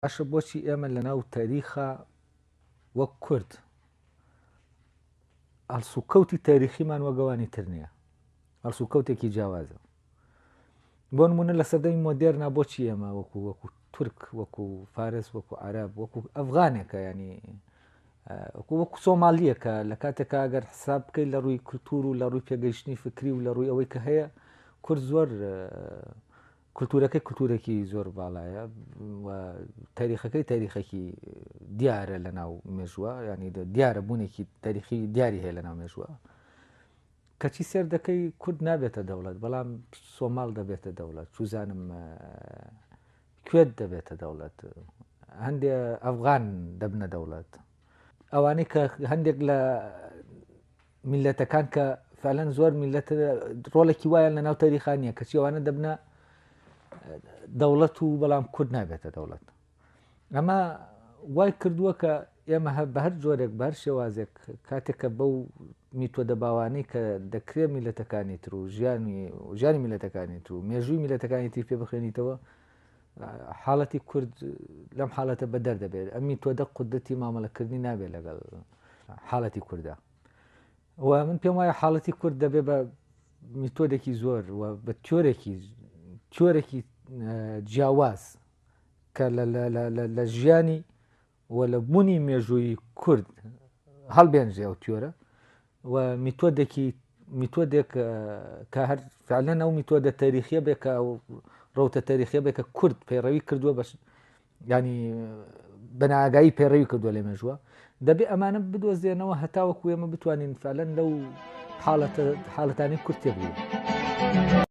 باشە بۆچی ئێمە لەناو تاریخە وەک کورد هەڵسوکەوتی تاریخیمان وەگەوانی تر نییە، هەڵسوکەوتێکی جیاوازە. بۆ نمونە لە سەدەی مۆدێرنا بۆچی ئێمە وەکو تورک، وەکو فارس، وەکو عەرەب، وەکو ئەفغانێکە، ینی وەکو سۆمالیەکە لە کاتێکا ئەگەر حساب بکەیت لە ڕووی کولتور و لە ڕووی پێگەیشتنی فکری و لە ڕووی ئەوەی کە هەیە، کورد زۆر کولتورەکەی کولتورێکی زۆر باڵایە و تاریخەکەی تاریخێکی دیارە لە ناو مێژووە، ینی دیارە بوونێکی تاریخی دیاری هەیە لە ناو مێژووە. کەچی سێر دەکەی کورد نابێتە دەوڵەت، بەڵام سۆماڵ دەبێتە دەوڵەت، چوزانم کوێت دەبێتە دەوڵەت، هەندێ ئەفغان دەبنە دەوڵەت، ئەوانەی کە هەندێک لە میلەتەکان کە فعلەن زۆر میلەت ڕۆڵێکی وایە لە ناو تاریخانیە کەچی ئەوانە دەبنە دەوڵەت و بەڵام کورد نابێتە دەوڵەت. ئەمە وای کردووە کە ئێمە بە هەر جۆرێک بە هەر شێوازێک کاتێککە بەو میتۆدە باوانەی کە دەکرێت میلەتەکانی تر و ژیانی میلەتەکانی تر و مێژووی میلەتەکانی تر پێ بخێنیتەوە، حاڵەتی کورد لەم حاڵەتە بەدەر دەبێت. ئەم میتۆدە قودرەتی مامەڵەکردنی نابێت لەگەڵ حاڵەتی کووردا. و من پێم وایە حاڵەتی کورد دەبێت بە میتۆدێکی زۆر و بە تیۆرێکی جیاواز کە لە ژیانی و لە بوونی مێژووی کورد هەڵبێنجێ ئەو تیۆرە و میتۆدێک کە هەر فعلەن ئەو میتۆدە تاریخیە بێ کە ڕەوتە تاریخیە بێ کە کورد پەیڕەوی کردووە، بەش ینی بەناگایی پەیڕەوی کردووە لە مێژووە، دەبێت ئەمانە بدۆزێنەوە هەتاوەکو ئێمە بتوانین فعلەن لەو حاڵەتانی کورد تێبگەین.